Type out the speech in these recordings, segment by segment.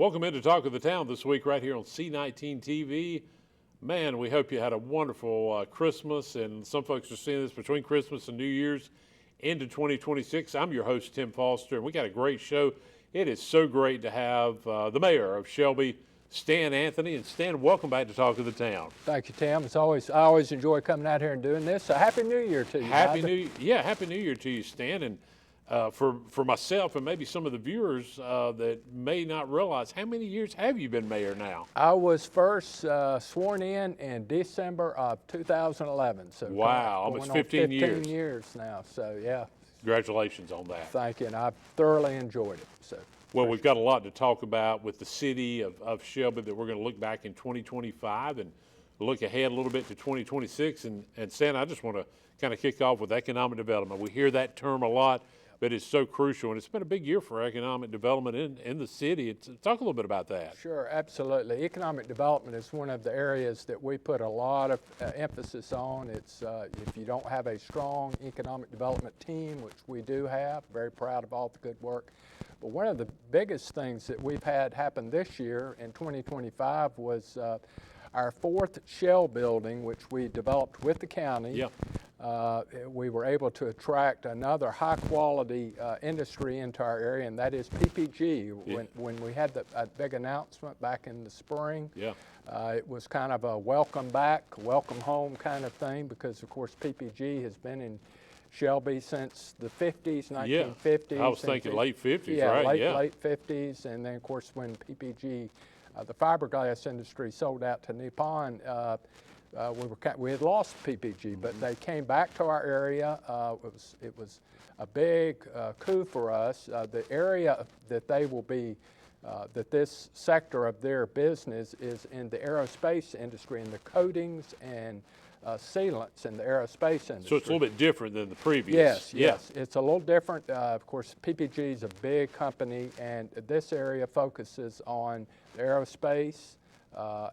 Welcome into Talk of the Town this week right here on C19 TV. Man, we hope you had a wonderful Christmas, and some folks are seeing this between Christmas and New Year's into 2026. I'm your host, Tim Foster, and we got a great show. It is so great to have the mayor of Shelby, Stan Anthony. And Stan, welcome back to Talk of the Town. Thank you, Tim. I always enjoy coming out here and doing this. So Happy New Year to you. Happy New Year to you, Stan. And for myself and maybe some of the viewers that may not realize, how many years have you been mayor now? I was first sworn in December of 2011. So wow, almost 15 years. 15 years now. So yeah. Congratulations on that. Thank you, and I've thoroughly enjoyed it. So. Well, we've got a lot to talk about with the city of Shelby that we're going to look back in 2025 and look ahead a little bit to 2026. And Stan, I just want to kind of kick off with economic development. We hear that term a lot, but it's so crucial, and it's been a big year for economic development in the city. Talk a little bit about that. Sure, absolutely. Economic development is one of the areas that we put a lot of emphasis on. It's if you don't have a strong economic development team, which we do have, very proud of all the good work. But one of the biggest things that we've had happen this year in 2025 was our fourth shell building, which we developed with the county. Yeah. We were able to attract another high-quality industry into our area, and that is PPG. Yeah. When we had a big announcement back in the spring, Yeah. it was kind of a welcome back, welcome home kind of thing, because, of course, PPG has been in Shelby since the 50s, 1950s. Yeah. I was thinking late 50s, yeah, right? Late 50s, and then, of course, when PPG, the fiberglass industry, sold out to Nippon, we had lost PPG, but they came back to our area. It was a big coup for us. The area that they will be, that this sector of their business is in the aerospace industry, in the coatings and sealants in the aerospace industry. So it's a little bit different than the previous. Yes, it's a little different. Of course, PPG is a big company, and this area focuses on aerospace.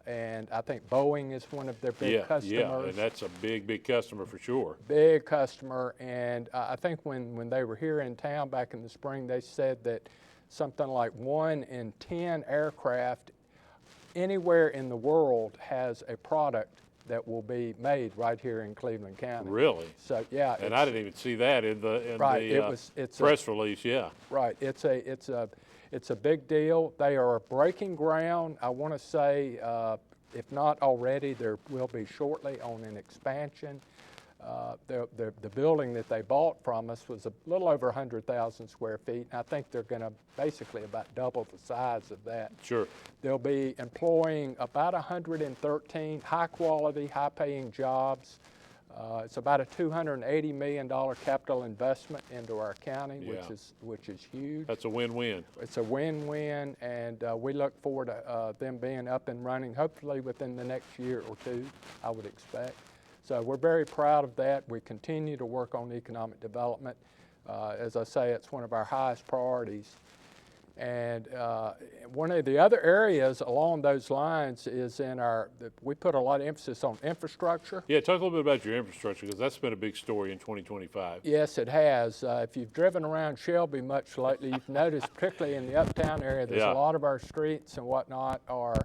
And I think Boeing is one of their big customers. Yeah, and that's a big customer for sure. Big customer, and I think when they were here in town back in the spring, they said that something like 1 in 10 aircraft anywhere in the world has a product that will be made right here in Cleveland County. Really? So yeah. And I didn't even see that in the press release. Yeah. Right. It's a big deal. They are breaking ground. I want to say, if not already, there will be shortly on an expansion. The building that they bought from us was a little over 100,000 square feet. And I think they're going to basically about double the size of that. Sure. They'll be employing about 113 high-quality, high-paying jobs. It's about a $280 million capital investment into our county, Yeah. which is huge. That's a win-win. It's a win-win, and we look forward to them being up and running, hopefully within the next year or two, I would expect. So we're very proud of that. We continue to work on economic development. As I say, it's one of our highest priorities. And one of the other areas along those lines is we put a lot of emphasis on infrastructure. Yeah, talk a little bit about your infrastructure, because that's been a big story in 2025. Yes, it has. If you've driven around Shelby much lately, you've noticed, particularly in the uptown area, there's a lot of our streets and whatnot are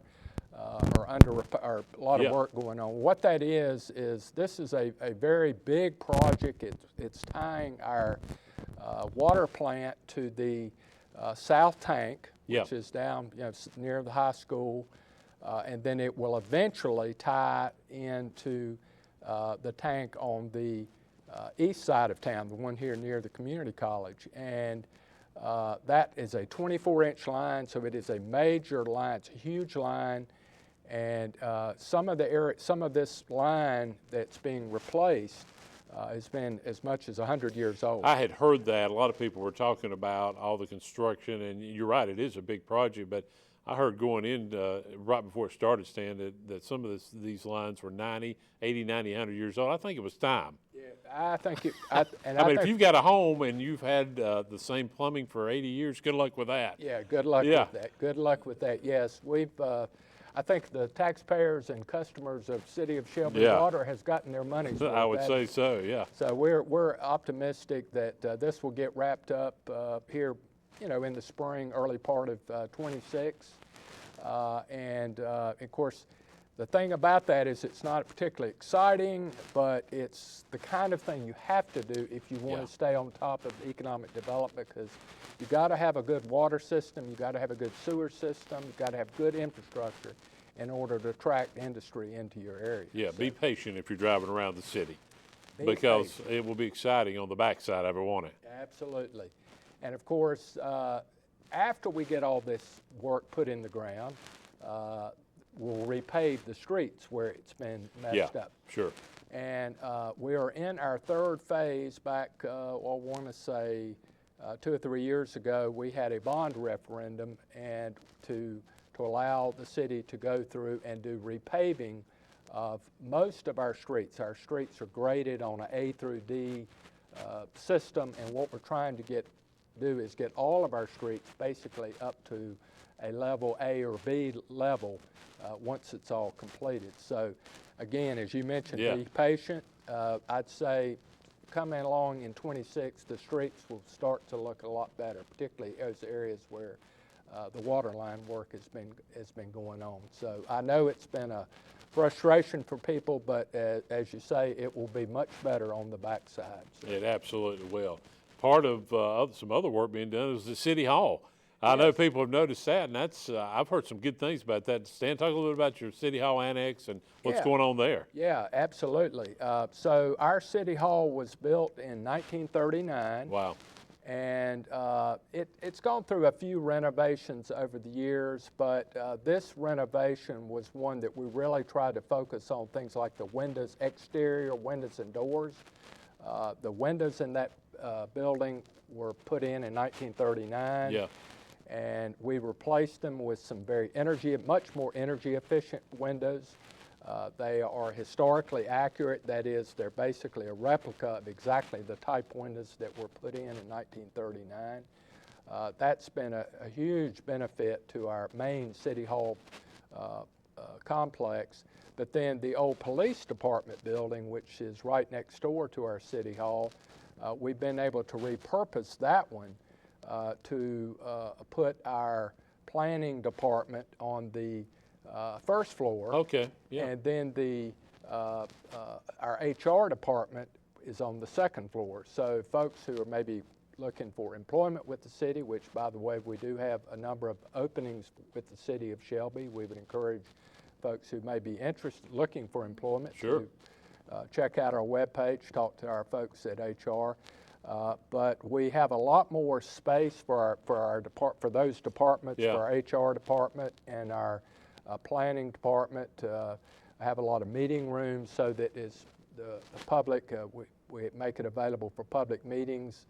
under a lot of work going on. What that is this is a very big project. It's tying our water plant to the south tank, which is down near the high school, and then it will eventually tie into the tank on the east side of town, the one here near the community college. And that is a 24-inch line, so it is a major line. It's a huge line. And some of this line that's being replaced has been as much as 100 years old. I had heard that. A lot of people were talking about all the construction, and you're right, it is a big project, but I heard going in right before it started, Stan, that some of these lines were 80, 90, 100 years old. I think it was time. Yeah, I think it. If you've got a home and you've had the same plumbing for 80 years, good luck with that. Yeah, good luck with that. Good luck with that. Yes, I think the taxpayers and customers of City of Shelby Water has gotten their money's worth. I would say so, yeah. So we're optimistic that this will get wrapped up here, in the spring, early part of 26. Of course, the thing about that is it's not particularly exciting, but it's the kind of thing you have to do if you want to stay on top of economic development, because you got to have a good water system, you got to have a good sewer system, you got to have good infrastructure in order to attract industry into your area. Yeah, So be patient if you're driving around the city, be because patient. it will be exciting on the backside of it, won't it? Absolutely. And of course, after we get all this work put in the ground, we'll repave the streets where it's been messed up. Sure. And we are in our third phase. Back, I want to say 2 or 3 years ago, we had a bond referendum and to allow the city to go through and do repaving of most of our streets. Our streets are graded on an A through D system, and what we're trying to do is get all of our streets basically up to a level A or B level once it's all completed. So again, as you mentioned, be patient. I'd say coming along in 26, the streets will start to look a lot better, particularly those areas where the water line work has been going on. So I know it's been a frustration for people, but as you say, it will be much better on the backside. So. It absolutely will. Part of some other work being done is the city hall. I know people have noticed that, and that's I've heard some good things about that. Stan, talk a little bit about your city hall annex and what's going on there. Yeah, absolutely. So our city hall was built in 1939. Wow. And it's gone through a few renovations over the years, but this renovation was one that we really tried to focus on things like the windows, exterior windows and doors. The windows in that building were put in 1939. Yeah. And we replaced them with some much more energy efficient windows. They are historically accurate. That is, they're basically a replica of exactly the type windows that were put in 1939. That's been a huge benefit to our main city hall complex. But then the old police department building, which is right next door to our city hall, we've been able to repurpose that one to put our planning department on the first floor. Okay. Yeah. And then our HR department is on the second floor. So folks who are maybe looking for employment with the city, which by the way, we do have a number of openings with the city of Shelby. We would encourage folks who may be interested, looking for employment to check out our webpage, talk to our folks at HR. But we have a lot more space for those departments, for our HR department and our planning department. Have a lot of meeting rooms so that the public, we make it available for public meetings.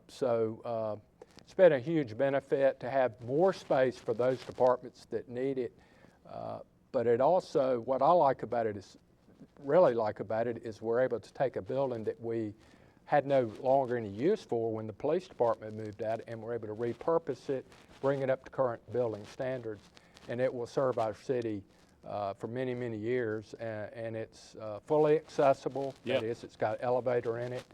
So it's been a huge benefit to have more space for those departments that need it. But it also, what I really like about it is we're able to take a building that we had no longer any use for when the police department moved out, and we're able to repurpose it, bring it up to current building standards, and it will serve our city for many, many years. And it's fully accessible. That is, it's got an elevator in it,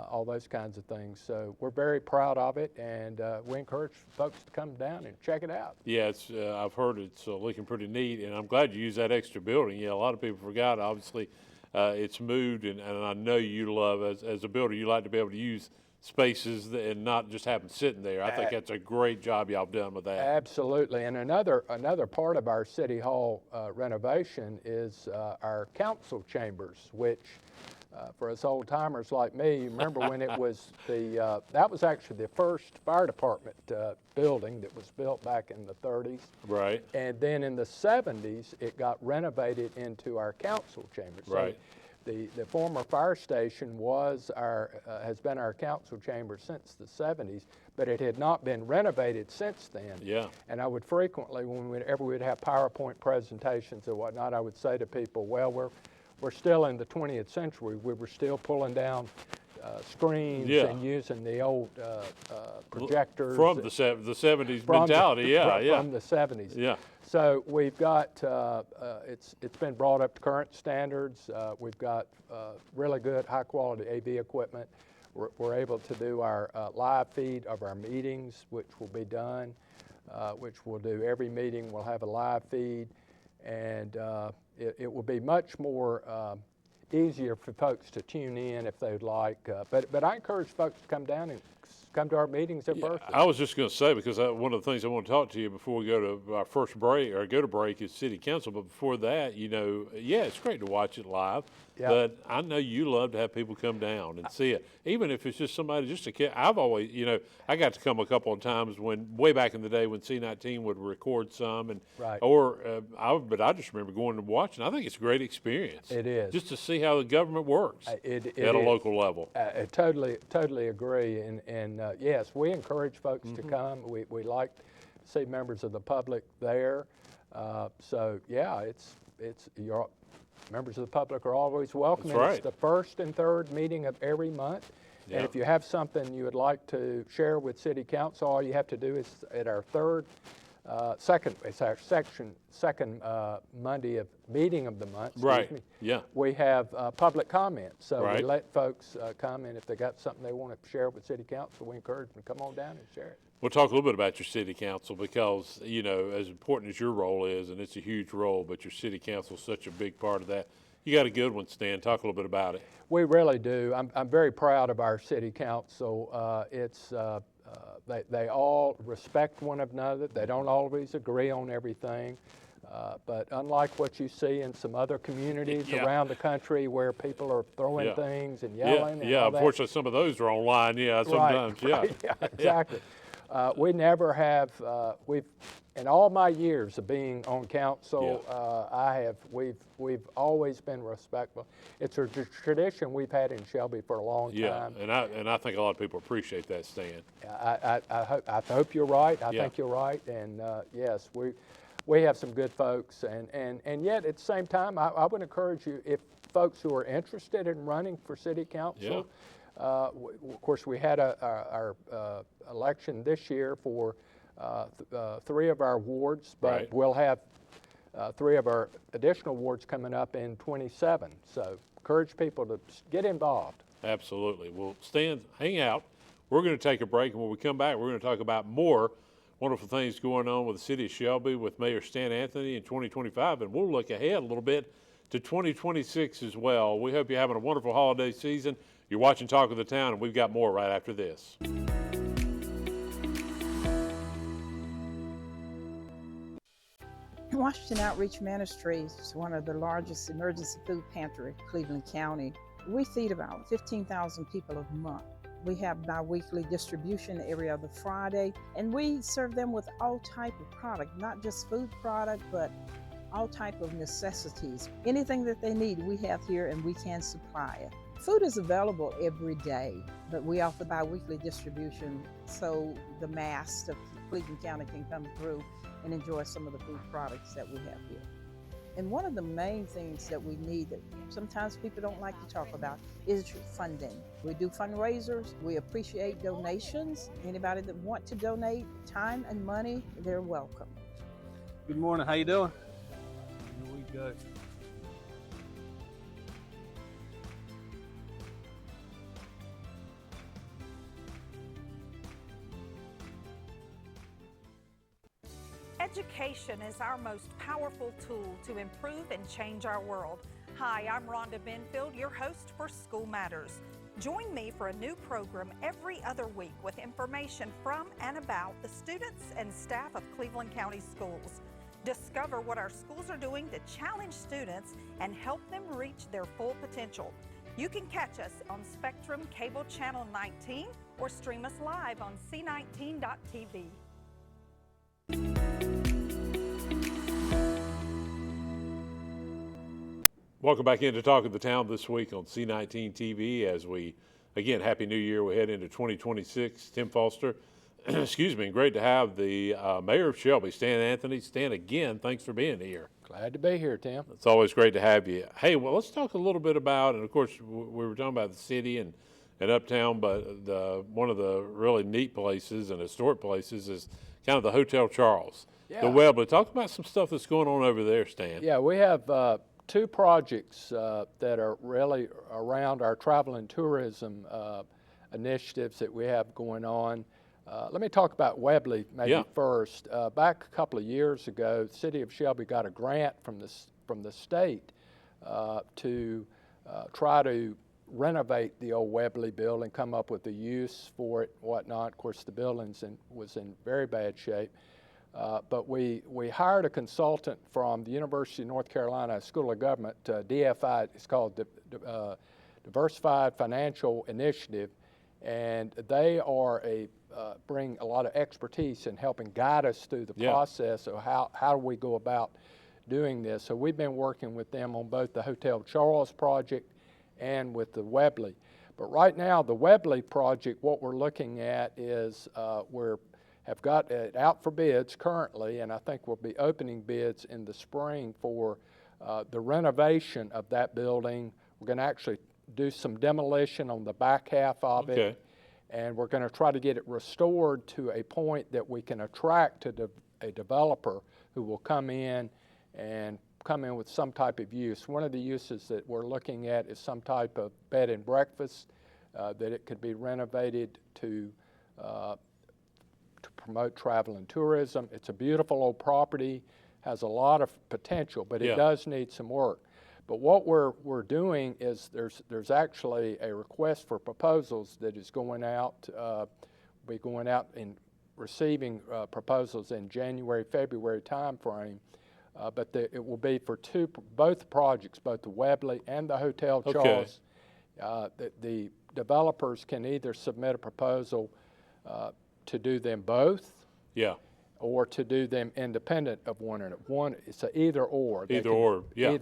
all those kinds of things. So we're very proud of it, and we encourage folks to come down and check it out. Yeah, I've heard it's looking pretty neat, and I'm glad you used that extra building. Yeah, a lot of people forgot, obviously. It's moved, and I know you love, as a builder, you like to be able to use spaces and not just have them sitting there. I think that's a great job y'all have done with that. Absolutely, and another part of our city hall renovation is our council chambers, which for us old timers like me, you remember when it was that was actually the first fire department building that was built back in the 30s. Right. And then in the 70s, it got renovated into our council chambers. Right. So the former fire station has been our council chamber since the 70s, but it had not been renovated since then. Yeah. And I would frequently, whenever we'd have PowerPoint presentations or whatnot, I would say to people, well, we're still in the 20th century. We were still pulling down screens and using the old projectors. From the 70s mentality, From the 70s. Yeah. So we've got, it's been brought up to current standards. We've got really good, high-quality AV equipment. We're able to do our live feed of our meetings, which will be done. which we'll do every meeting. We'll have a live feed, and it will be much more easier for folks to tune in if they'd like. But I encourage folks to come down and come to our meetings in person. I was just going to say, because one of the things I want to talk to you before we go to our first break, or go to break, is city council. But before that, yeah, it's great to watch it live. Yep. But I know you love to have people come down and see it, even if it's just somebody, just a kid. I've always, I got to come a couple of times way back in the day when C19 would record some, and Right. but I just remember going and watching. I think it's a great experience. It is. Just to see how the government works at a local level. I totally agree, and yes, we encourage folks to come. We like to see members of the public there. So yeah, your members of the public are always welcome. That's right. It's the first and third meeting of every month. Yeah. And if you have something you would like to share with City Council, all you have to do is at our second Monday of meeting of the month. Right. Me, Yeah. we have public comment. So Right. we let folks come in if they got something they want to share with City Council. We encourage them to come on down and share it. We'll talk a little bit about your city council, because, as important as your role is, and it's a huge role, but your city council is such a big part of that. You got a good one, Stan. Talk a little bit about it. We really do. I'm very proud of our city council. They all respect one another. They don't always agree on everything. But unlike what you see in some other communities Yeah. around the country where people are throwing Yeah. things and yelling and Yeah. all that. Unfortunately, some of those are online. Yeah, sometimes. Right, Yeah. right, exactly. We never have. In all my years of being on council, we've always been respectful. It's a tradition we've had in Shelby for a long Yeah, time. and I think a lot of people appreciate that, Stan. I hope you're right. I Yeah. think you're right. And yes, we have some good folks. And yet at the same time, I would encourage you, if folks who are interested in running for city council. Of course, we had our election this year for 3 of our wards, but Right. we'll have 3 of our additional wards coming up in 27. So encourage people to get involved. Absolutely. Well, Stan, hang out. We're going to take a break, and when we come back, we're going to talk about more wonderful things going on with the city of Shelby with Mayor Stan Anthony in 2025, and we'll look ahead a little bit to 2026 as well. We hope you're having a wonderful holiday season. You're watching Talk of the Town, and we've got more right after this. Washington Outreach Ministries is one of the largest emergency food pantry in Cleveland County. We feed about 15,000 people a month. We have bi-weekly distribution every other Friday, and we serve them with all type of product, not just food product, but all type of necessities. Anything that they need, we have here and we can supply it. Food is available every day, but we offer bi-weekly distribution so the mass of Cleveland County can come through and enjoy some of the food products that we have here. And one of the main things that we need that sometimes people don't like to talk about is funding. We do fundraisers. We appreciate donations. Anybody that want to donate time and money, they're welcome. Good morning, how you doing? Here we go. Education is our most powerful tool to improve and change our world. Hi, I'm Rhonda Benfield, your host for School Matters. Join me for a new program every other week with information from and about the students and staff of Cleveland County Schools. Discover what our schools are doing to challenge students and help them reach their full potential. You can catch us on Spectrum Cable Channel 19 or stream us live on c19.tv. Welcome back into Talk of the Town this week on C19 TV as we, again, Happy New Year. We head into 2026. Tim Foster, excuse me, great to have the Mayor of Shelby, Stan Anthony. Stan, again, thanhanks for being here. Glad to be here, Tim. It's always great to have you. Hey, well, let's talk a little bit about, and of course, we were talking about the city and Uptown, but one of the really neat places and historic places is kind of the Hotel Charles. Yeah. The Webley. Talk about some stuff that's going on over there, Stan. Yeah, we have 2 projects that are really around our travel and tourism initiatives that we have going on. Let me talk about Webley maybe Yeah. first. Back a couple of years ago, the city of Shelby got a grant from the state to try to renovate the old Webley building, come up with a use for it, whatnot. Of course, the building was in very bad shape. But we hired a consultant from the University of North Carolina School of Government, DFI, it's called Diversified Financial Initiative, and they are bring a lot of expertise in helping guide us through the process of how do we go about doing this. So we've been working with them on both the Hotel Charles project and with the Webley. But right now, the Webley project, what we're looking at is have got it out for bids currently, and I think we'll be opening bids in the spring for the renovation of that building. We're going to actually do some demolition on the back half of it, and we're going to try to get it restored to a point that we can attract a developer who will come in with some type of use. One of the uses that we're looking at is some type of bed and breakfast, that it could be renovated to promote travel and tourism. It's a beautiful old property, has a lot of potential, but it does need some work. But what we're doing is there's actually a request for proposals that is going out. We'll be going out and receiving proposals in January, February timeframe. But it will be for both projects, both the Webley and the Hotel Charles. The developers can either submit a proposal to do them both, or to do them independent of one another. It's a either or. Either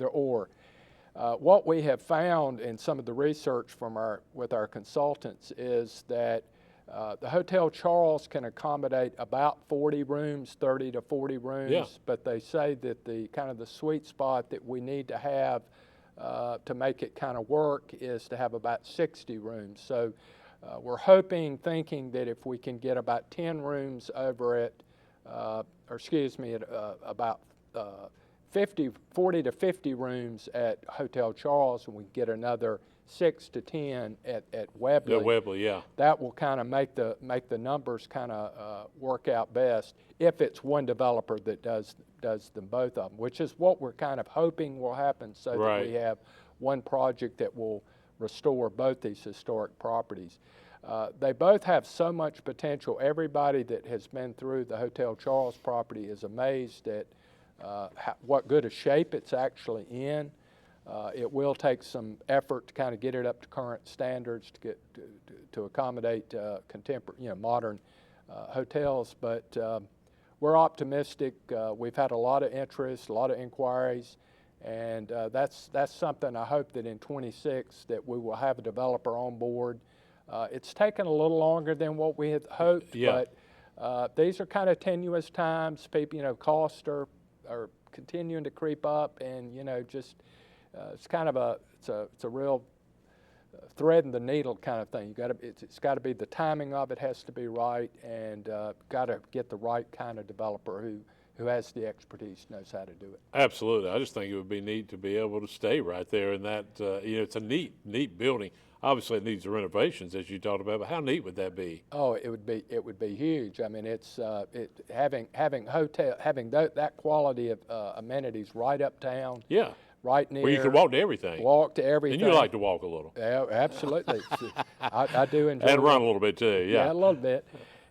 or. What we have found in some of the research with our consultants is that the Hotel Charles can accommodate about 40 rooms, 30 to 40 rooms, but they say that the kind of the sweet spot that we need to have to make it kind of work is to have about 60 rooms. So we're thinking that if we can get about 10 rooms over at, about 40 to 50 rooms at Hotel Charles, and we get another 6 to 10 at Webley. That will kind of make the numbers kind of work out best if it's one developer that does them both of them, which is what we're kind of hoping will happen, so that we have one project that will restore both these historic properties. They both have so much potential. Everybody that has been through the Hotel Charles property is amazed at what good a shape it's actually in. It will take some effort to kind of get it up to current standards to accommodate contemporary, modern hotels. But we're optimistic. We've had a lot of interest, a lot of inquiries, and that's something I hope that in '26 that we will have a developer on board. It's taken a little longer than what we had hoped, but these are kind of tenuous times. People, costs are continuing to creep up, and it's kind of it's a real thread in the needle kind of thing. It's got to be, the timing of it has to be right, and got to get the right kind of developer who has the expertise, knows how to do it. Absolutely. I just think it would be neat to be able to stay right there in that. It's a neat building. Obviously, it needs the renovations as you talked about, but how neat would that be? Oh, it would be huge. I mean, it's having that quality of amenities right uptown. Yeah. Right near. Where you can walk to everything. Walk to everything. And you like to walk a little. Yeah, absolutely. I do enjoy. And run a little bit too. Yeah. Yeah, a little bit.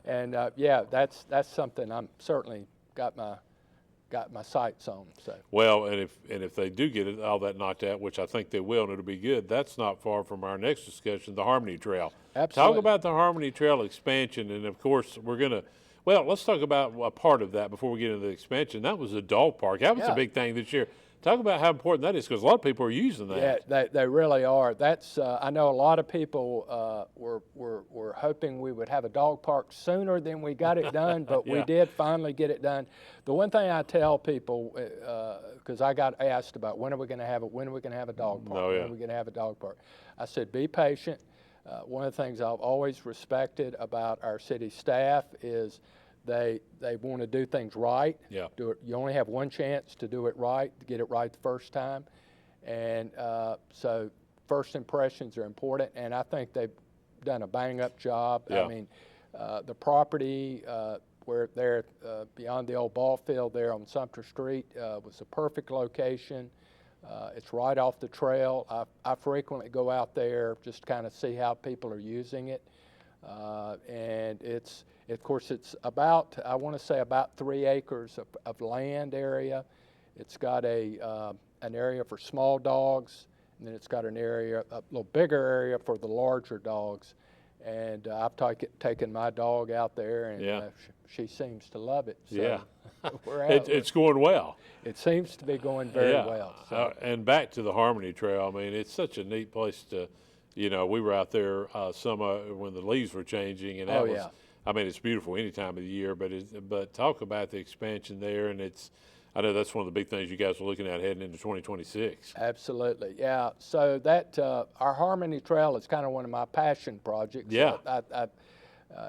And that's something I'm certainly got my sights on. So. Well, and if they do get all that knocked out, which I think they will, and it'll be good, that's not far from our next discussion, the Harmony Trail. Absolutely. Talk about the Harmony Trail expansion, and of course let's talk about a part of that before we get into the expansion. That was the dog park. That was a big thing this year. Talk about how important that is, because a lot of people are using that. Yeah, they really are. That's I know a lot of people were hoping we would have a dog park sooner than we got it done, but we did finally get it done. The one thing I tell people, because I got asked about when are we going to have it, when are we going to have a dog park, when are we going to have a dog park, I said be patient. One of the things I've always respected about our city staff is they want to do things right. Yeah. You only have one chance to do it right, to get it right the first time. And so first impressions are important, and I think they've done a bang-up job. Yeah. I mean, The property where there beyond the old ball field there on Sumter Street was a perfect location. It's right off the trail. I frequently go out there just kind of see how people are using it. And of course, it's about, I want to say about 3 acres of land area. It's got an area for small dogs, and then it's got an area, a little bigger area for the larger dogs. And I've taken my dog out there, and she seems to love it. So it's going well. It seems to be going very well. So. And back to the Harmony Trail, I mean, it's such a neat place to, we were out there when the leaves were changing, and that was, I mean, it's beautiful any time of the year, but talk about the expansion there, and I know that's one of the big things you guys are looking at heading into 2026. Absolutely, yeah. So that our Harmony Trail is kind of one of my passion projects. Yeah.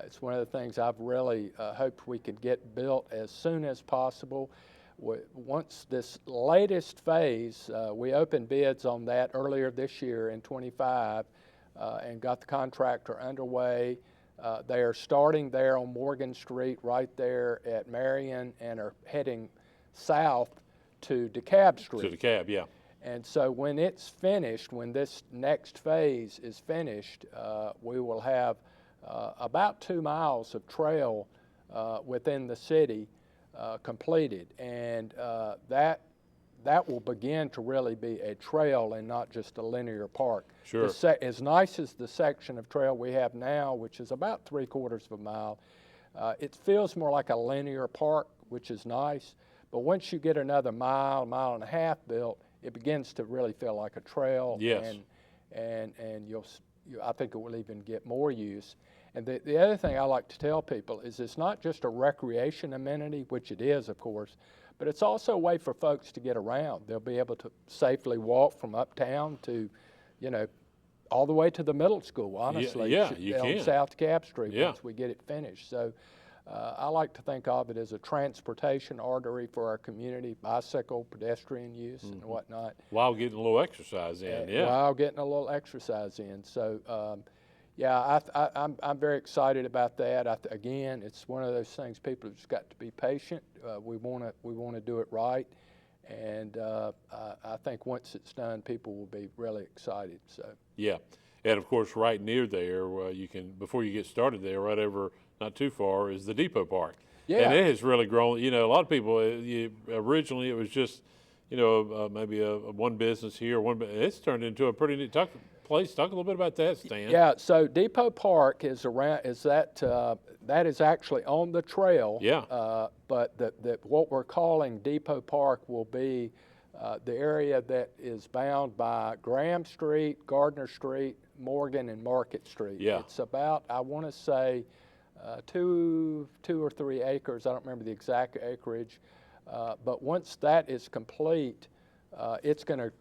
It's one of the things I've really hoped we could get built as soon as possible. Once this latest phase, we opened bids on that earlier this year in 25 and got the contractor underway. They are starting there on Morgan Street right there at Marion and are heading south to DeKalb Street. To DeKalb, yeah. And so when it's finished, when this next phase is finished, we will have about 2 miles of trail within the city completed. And that will begin to really be a trail and not just a linear park. Sure. As nice as the section of trail we have now, which is about 3/4 of a mile, it feels more like a linear park, which is nice. But once you get another mile and a half built, it begins to really feel like a trail. Yes. And I think it will even get more use. And the other thing I like to tell people is it's not just a recreation amenity, which it is, of course, but it's also a way for folks to get around. They'll be able to safely walk from uptown to, all the way to the middle school, honestly. Yeah, you on can. South Cap Street Yeah. once we get it finished. So I like to think of it as a transportation artery for our community, bicycle, pedestrian use, and whatnot. While getting a little exercise in, While getting a little exercise in. So, I'm very excited about that. Again, it's one of those things people have just got to be patient. We want to do it right, and I think once it's done, people will be really excited. So yeah, and of course, right near there, you can before you get started there, right over not too far is the Depot Park. Yeah. And it has really grown. A lot of people originally it was just maybe a one business here, it's turned into a pretty neat place. Talk a little bit about that, Stan. Yeah, so Depot Park is that is actually on the trail. Yeah. But what we're calling Depot Park will be the area that is bound by Graham Street, Gardner Street, Morgan, and Market Street. Yeah. It's about, I want to say, 2 or 3 acres. I don't remember the exact acreage. But once that is complete, it's going to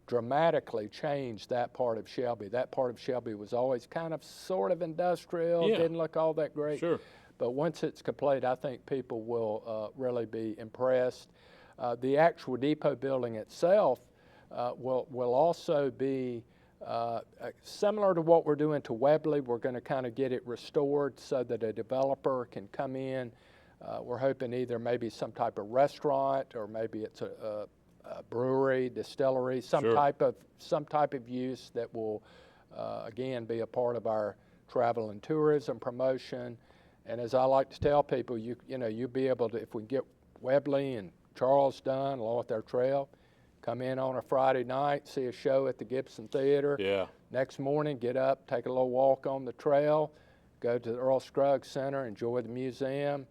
dramatically change that part of Shelby. That part of Shelby was always kind of sort of industrial, didn't look all that great. Sure. But once it's complete, I think people will really be impressed. The actual depot building itself will also be similar to what we're doing to Webley. We're going to kind of get it restored so that a developer can come in. We're hoping either maybe some type of restaurant or maybe it's a brewery, distillery, some type of use that will again be a part of our travel and tourism promotion. And as I like to tell people, you'll be able to, if we get Webley and Charles done along with our trail, come in on a Friday night, see a show at the Gibson Theater. Yeah. Next morning, get up, take a little walk on the trail, go to the Earl Scruggs Center, enjoy the museum,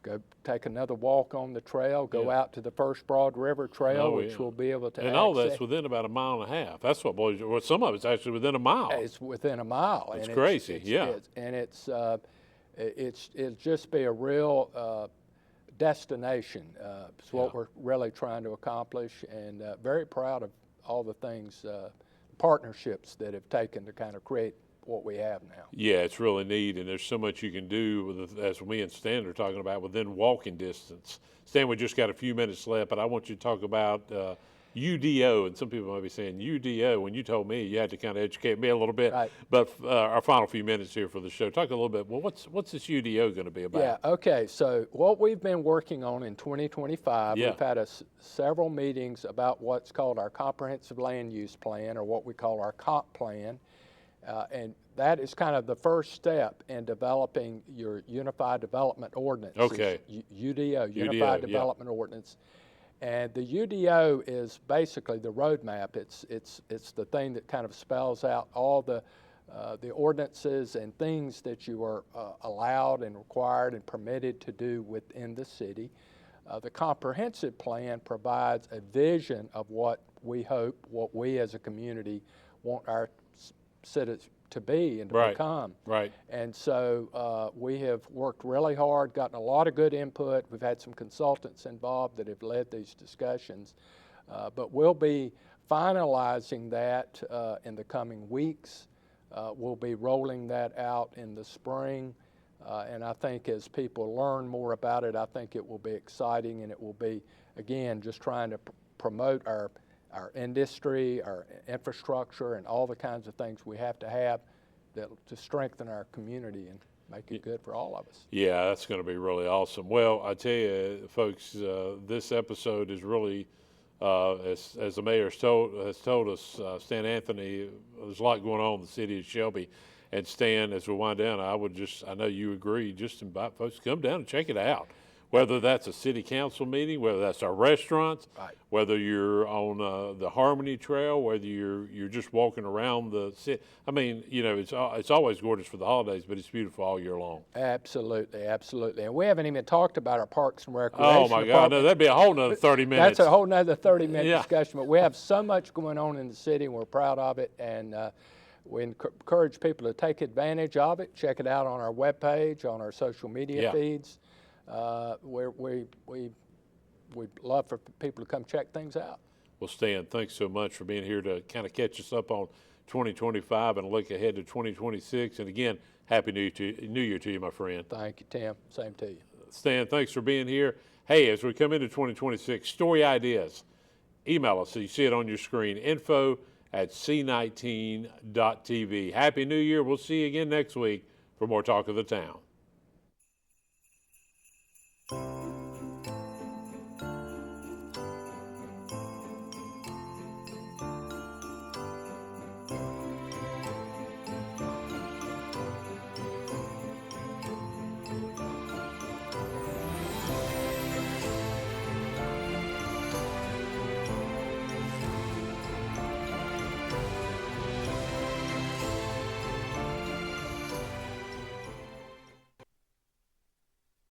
go take another walk on the trail, go out to the First Broad River Trail, which we'll be able to And all that's within about 1.5 miles. That's what blows you. Well, some of it's actually within a mile. It's within a mile. It's crazy, It's just be a real destination. It's what we're really trying to accomplish, and very proud of all the things, partnerships that have taken to kind of create what we have now. Yeah, it's really neat, and there's so much you can do, as me and Stan are talking about, within walking distance. Stan, we just got a few minutes left, but I want you to talk about UDO, and some people might be saying UDO. When you told me, you had to kind of educate me a little bit. Right. But our final few minutes here for the show, talk a little bit. Well, what's this UDO going to be about? Yeah, okay. So what we've been working on in 2025, Yeah. we've had several meetings about what's called our Comprehensive Land Use Plan, or what we call our COP plan. And that is kind of the first step in developing your Unified Development Ordinance. Okay. UDO, yeah. Unified Development Ordinance. And the UDO is basically the roadmap. It's the thing that kind of spells out all the ordinances and things that you are allowed and required and permitted to do within the city. The comprehensive plan provides a vision of what we hope, what we as a community want our citizens to be and to Right. become. Right. And so we have worked really hard, gotten a lot of good input. We've had some consultants involved that have led these discussions. But we'll be finalizing that in the coming weeks. We'll be rolling that out in the spring. And I think as people learn more about it, I think it will be exciting, and it will be, again, just trying to promote our industry, our infrastructure, and all the kinds of things we have to to strengthen our community and make it good for all of us. Yeah, that's going to be really awesome. Well, I tell you, folks, this episode is really, as the mayor has told us, Stan Anthony, there's a lot going on in the city of Shelby. And Stan, as we wind down, I know you agree, just invite folks to come down and check it out. Whether that's a city council meeting, whether that's our restaurants, Right. whether you're on the Harmony Trail, whether you're just walking around the city. I mean, it's always gorgeous for the holidays, but it's beautiful all year long. Absolutely, absolutely. And we haven't even talked about our Parks and Recreation Oh my God, department. no, that'd be a whole nother 30 minutes. That's a whole nother 30-minute Yeah. discussion, but we have so much going on in the city, and we're proud of it, and we encourage people to take advantage of it. Check it out on our webpage, on our social media Yeah. feeds. We'd love for people to come check things out. Well, Stan, thanks so much for being here to kind of catch us up on 2025 and look ahead to 2026. And again, Happy New Year to you, my friend. Thank you, Tim. Same to you. Stan, thanks for being here. Hey, as we come into 2026, story ideas, email us so you see it on your screen, info@c19.tv. Happy New Year. We'll see you again next week for more Talk of the Town.